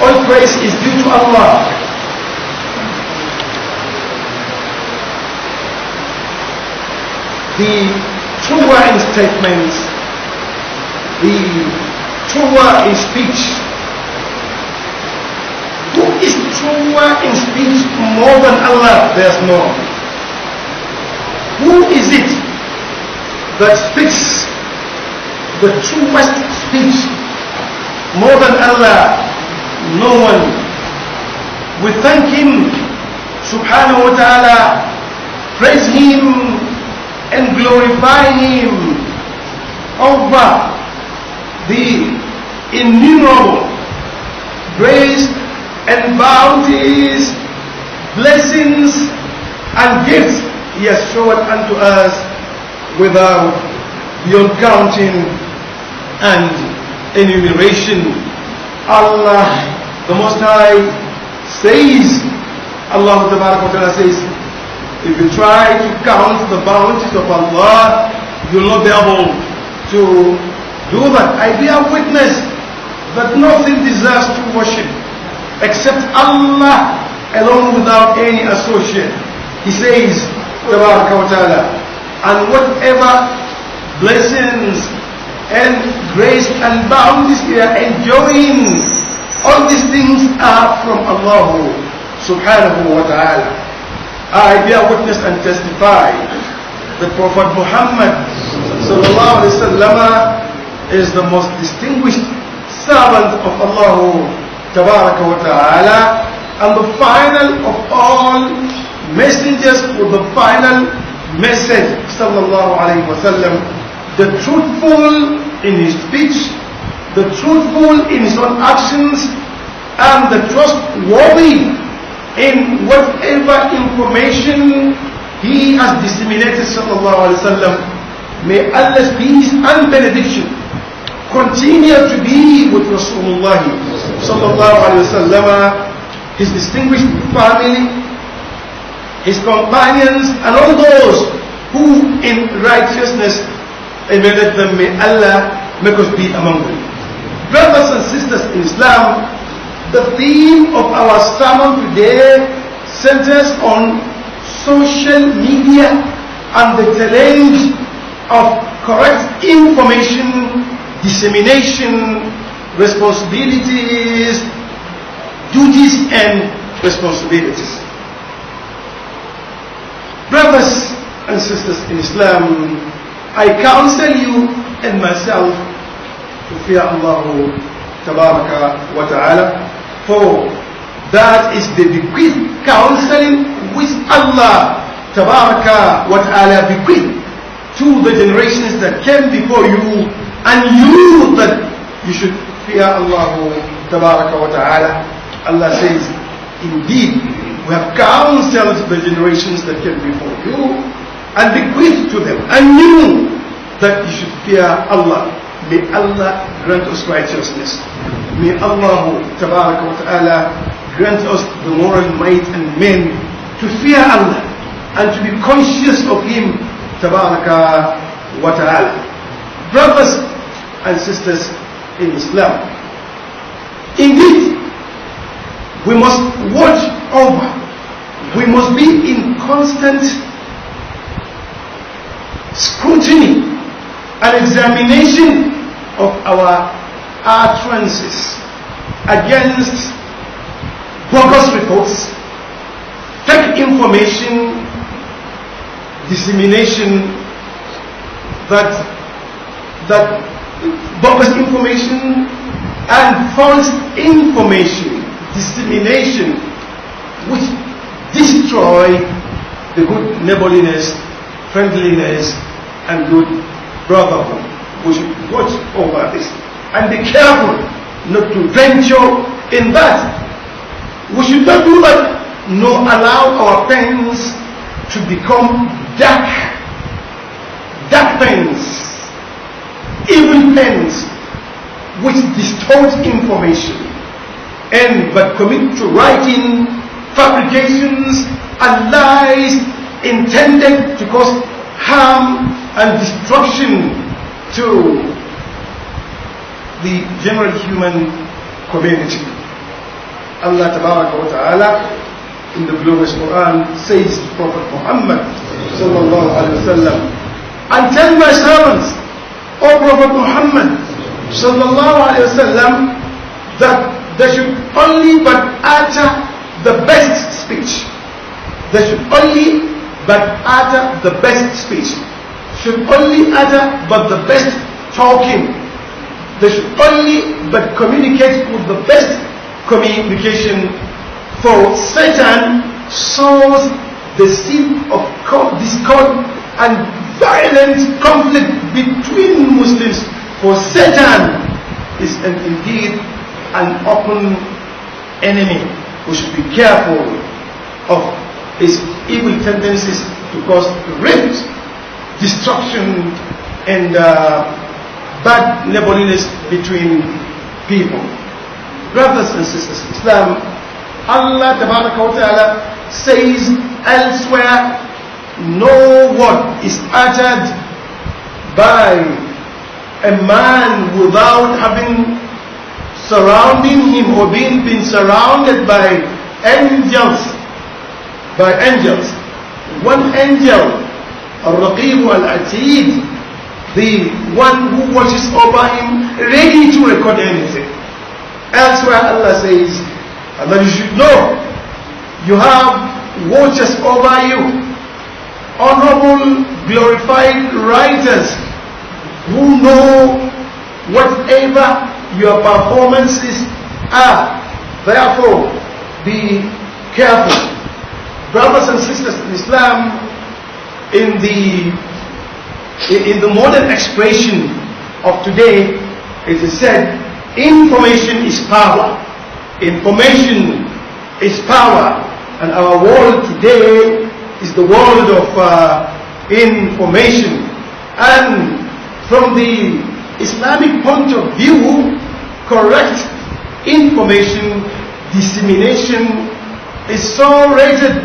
All praise is due to Allah. The truer in statements, the truer in speech. Who is truer in speech more than Allah? There's no. Who is it that speaks the truest speech more than Allah? No one. We thank Him subhanahu wa ta'ala, praise Him and glorify Him over the innumerable grace and bounties, blessings and gifts He has shown unto us without beyond counting and enumeration. Allah, the Most High, says, Allah Ta'ala says, if you try to count the bounties of Allah, you'll not be able to do that. I bear witness that nothing deserves to worship except Allah alone without any associate. He says, Ta'ala, and whatever blessings and grace and bounties we are enjoying, all these things are from Allah subhanahu wa ta'ala. I bear witness and testify that Prophet Muhammad sallallahu alaihi wasallam is the most distinguished servant of Allah tabaraka wa ta'ala, and the final of all messengers with the final message sallallahu alaihi wasallam, the truthful in his speech, the truthful in his own actions, and the trustworthy in whatever information he has disseminated sallallahu alaihi wasallam. May Allah's peace and benediction continue to be with Rasulullah sallallahu alaihi wasallam, his distinguished family, his companions, and all those who in righteousness emulate them. May Allah make us be among them. Brothers and sisters in Islam, the theme of our sermon today centers on social media and the challenge of correct information dissemination, responsibilities, duties and responsibilities. Brothers and sisters in Islam, I counsel you and myself to fear Allah Tabaraka wa Ta'ala, for that is the bequeathed counseling which Allah Tabaraka wa Ta'ala bequeathed to the generations that came before you, and you that you should fear Allah Tabaraka wa Ta'ala. Allah says, indeed, we have counseled the generations that came before you and bequeathed to them, and you that you should fear Allah. May Allah grant us righteousness. May Allah Tabaraka wa Ta'ala grant us the moral might and men to fear Allah and to be conscious of Him Tabaraka wa Ta'ala. Brothers and sisters in Islam, indeed, we must watch over, we must be in constant scrutiny and examination of our utterances against bogus reports, fake information, dissemination, that bogus information and false information, dissemination, which destroy the good neighborliness, friendliness, and good brotherhood. We should watch over this and be careful not to venture in that. We should not do that, nor allow our pens to become dark pens, evil pens, which distort information, and but commit to writing fabrications and lies intended to cause harm and destruction to the general human community. Allah Ta'ala in the glorious Quran says to Prophet Muhammad sallallahu alaihi wasallam, and tell my servants, O Prophet Muhammad sallallahu alaihi wasallam, that they should only but utter the best speech. They should only but utter the best speech. Should only utter but the best talking. They should only but communicate with the best communication. For Satan sows the seed of discord and violent conflict between Muslims. For Satan is indeed an open enemy. We should be careful of his evil tendencies to cause rift, destruction, and bad neighborliness between people. Brothers and sisters in Islam, Allah Ta'ala says elsewhere, no word is uttered by a man without having surrounding him or being surrounded by angels. One angel, Al-Raqib Al-Atid, the one who watches over him, ready to record anything. Elsewhere Allah says, and that you should know, you have watchers over you, honorable, glorified writers who know whatever your performances are. Therefore, be careful. Brothers and sisters in Islam, in the modern expression of today, it is said, information is power. Information is power. And our world today is the world of information. And from the Islamic point of view, correct information dissemination is so rated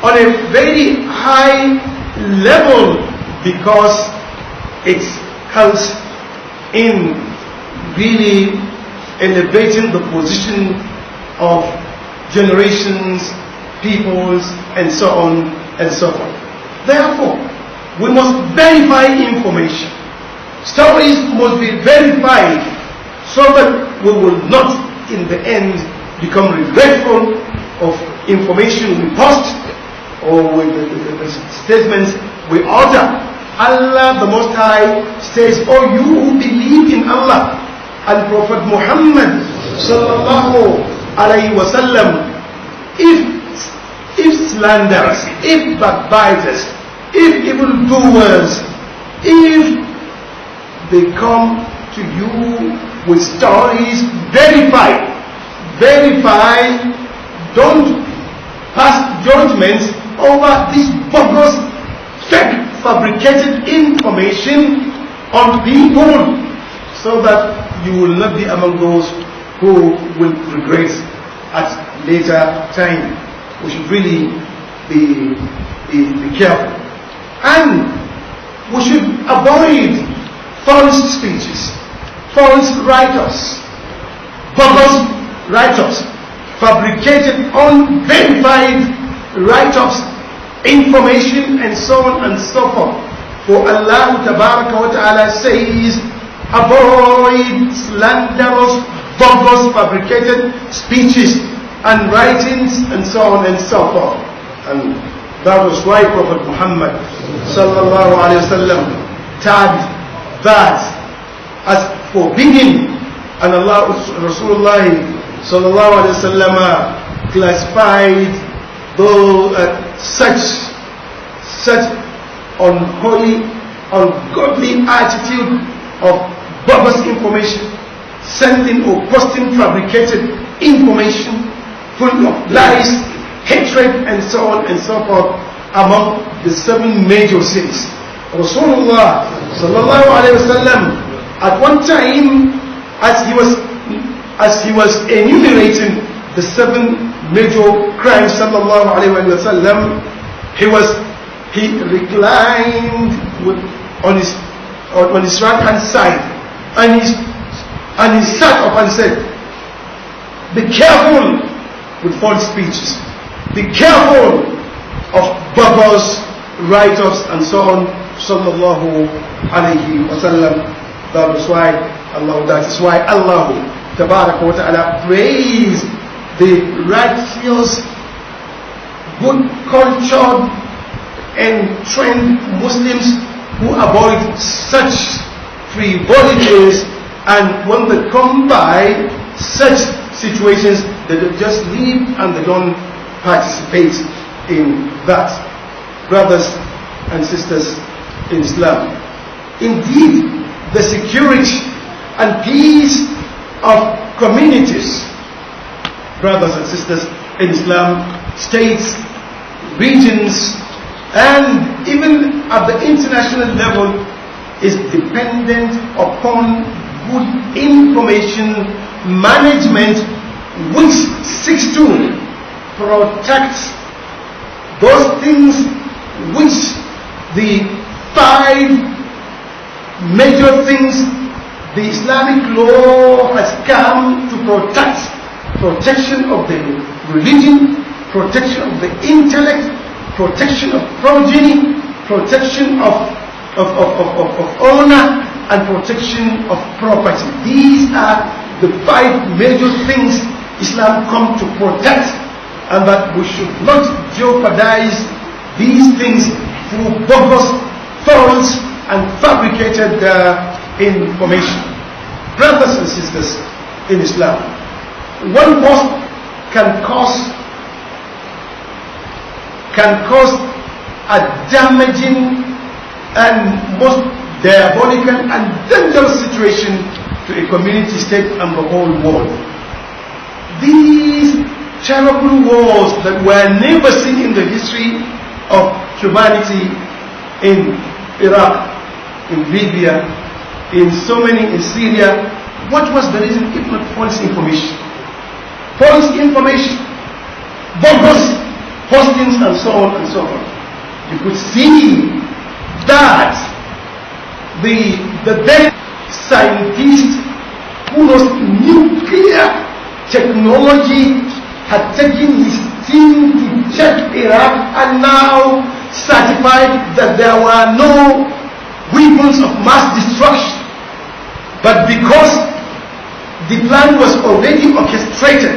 on a very high level because it helps in really elevating the position of generations, peoples, and so on and so forth. Therefore, we must verify information. Stories must be verified so that we will not, in the end, become regretful of information we post or with the statements we utter. Allah the Most High says, "Oh, you who believe in Allah and Prophet Muhammad sallallahu alaihi wasallam, if slanderers, if backbiters, if evildoers, if they come to you with stories, verify, don't pass judgments over this bogus, fake, fabricated information on people, so that you will not be among those who will regret at later time." We should really be careful. And we should avoid false speeches, false write-ups, bogus write-ups, fabricated, unverified write-ups, information, and so on and so forth. For Allah Ta'ala says, avoid slanderous, bogus, fabricated speeches and writings, and so on and so forth. And that was why Prophet Muhammad sallallahu alaihi wasallam tagged that as forbidden, and Allah Rasulullah sallallahu alaihi wasallam classified those such unholy, ungodly attitude of bogus information, sending or posting fabricated information full of lies, hatred, and so on and so forth among the 7 major sins. Rasulullah sallallahu alaihi wasallam at one time, as he was enumerating the 7 major crimes, sallallahu alaihi wasallam, he reclined on his right hand side, and he sat up and said, Be careful with false speeches. Be careful of bogus write-ups and so on. Sallallahu alayhi wa sallam. That is why Allah Tabaraka wa Ta'ala praised the righteous, good cultured and trained Muslims who avoid such frivolities, and when they come by such situations, they just leave and they don't participate in that. Brothers and sisters in Islam, indeed the security and peace of communities, brothers and sisters in Islam, states, regions, and even at the international level, is dependent upon good information management, which seeks to protect those things which the 5 major things the Islamic law has come to protect: protection of the religion, protection of the intellect, protection of progeny, protection of honor, and protection of property. These are the 5 major things Islam comes to protect, and that we should not jeopardize these things through bogus, false, and fabricated information. Brothers and sisters in Islam, one post can cause a damaging and most diabolical and dangerous situation to a community, state, and the whole world. These terrible wars that were never seen in the history of humanity, in Iraq, in Libya, in so many, in Syria, what was the reason if not false information? False information, bogus postings, and so on and so forth. You could see that the then scientist who knows nuclear technology had taken his team to check Iraq and now certified that there were no weapons of mass destruction. But because the plan was already orchestrated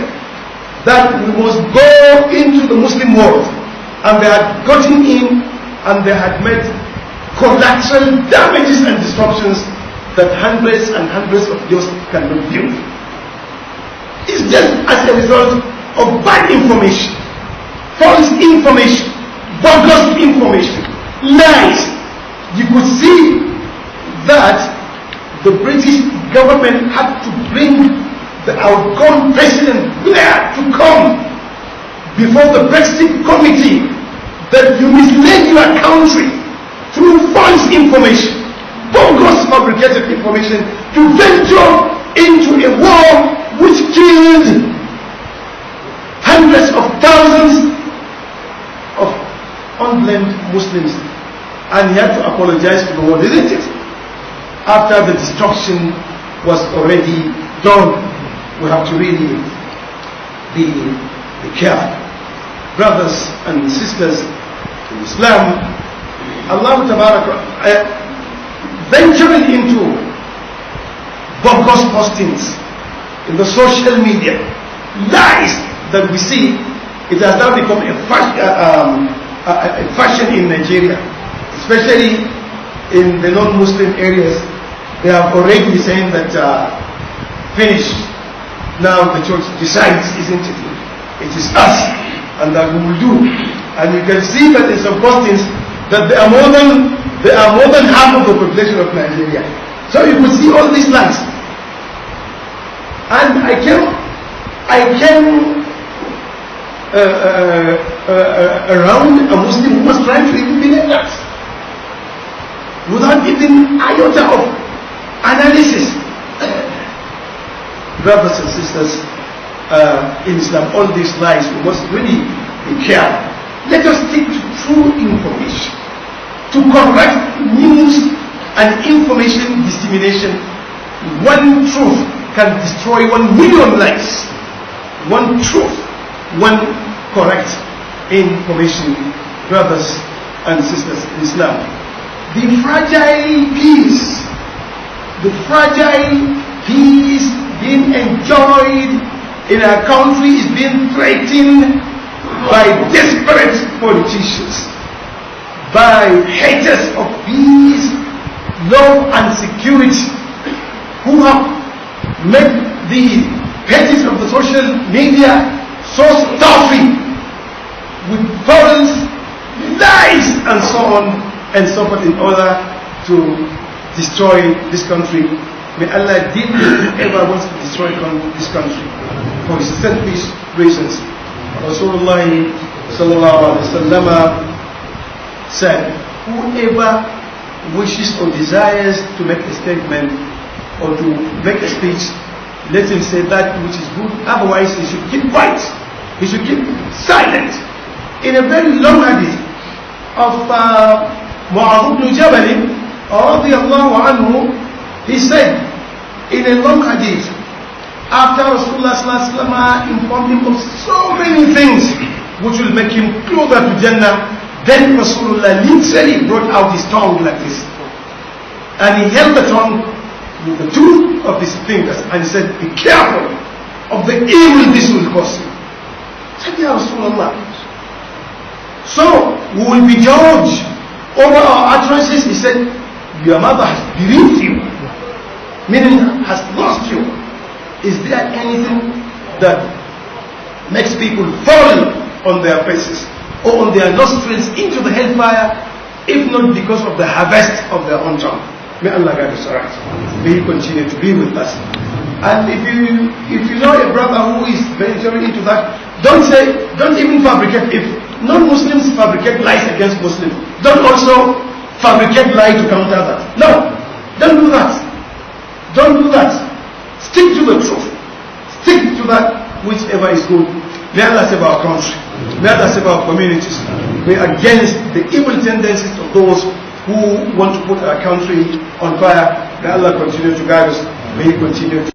that we must go into the Muslim world, and they had gotten in and they had made collateral damages and disruptions that hundreds and hundreds of years cannot view. It's just as a result of bad information, false information, bogus information, lies. You could see that the British government had to bring the outgoing president Blair to come before the Brexit committee that you misled your country through false information, bogus fabricated information, to venture into a war which killed hundreds of thousands of unblamed Muslims. And he had to apologize to the world, didn't it? After the destruction was already done. We have to really be careful. Brothers and sisters in Islam, Allah Tabaraka venturing into bogus postings in the social media, lies that we see, it has now become a fashion in Nigeria, especially in the non-Muslim areas. They have already saying that finish. Now the church decides, isn't it? It is us, and that we will do. And you can see that in some postings that they are more than half of the population of Nigeria. So you could see all these lies. And I came around a Muslim who was trying to even believe that, without even iota of analysis. Brothers and sisters in Islam, all these lies, we must really be careful. Let us stick to true information, to correct news and information dissemination. One truth can destroy 1 million lives. one truth, one correct information, brothers and sisters in Islam. The fragile peace being enjoyed in our country is being threatened by desperate politicians, by haters of peace, love and security, who have made the pages of the social media so stuffy with false lies and so on and so forth in order to destroy this country. May Allah deal with whoever wants to destroy this country for his selfish reasons. Rasulullah sallallahu alaihi wasallam said, whoever wishes or desires to make a statement or to make a speech, let him say that which is good. Otherwise, he should keep quiet. He should keep silent. In a very long hadith of Mu'adh ibn Jabal radiyallahu anhu, he said in a long hadith, after Rasulullah sallallahu alaihi wasallam informed him of so many things which will make him closer to Jannah, then Rasulullah literally brought out his tongue like this, and he held the tongue with the two of his fingers, and he said, be careful of the evil this will cause you. I said, Ya Rasulullah, so we will be judged over our utterances. He said, your mother has bereaved you, meaning has lost you. Is there anything that makes people fall on their faces or on their nostrils into the hellfire, if not because of the harvest of their own tongue? May Allah guide us right. May He continue to be with us. And if you know a brother who is venturing into that, don't even fabricate. If non-Muslims fabricate lies against Muslims, don't also fabricate lies to counter that. No, don't do that. Don't do that. Stick to the truth. Stick to that whichever is good. May Allah save our country. May Allah save our communities. May against the evil tendencies of those who want to put our country on fire. May Allah continue to guide us. May He continue to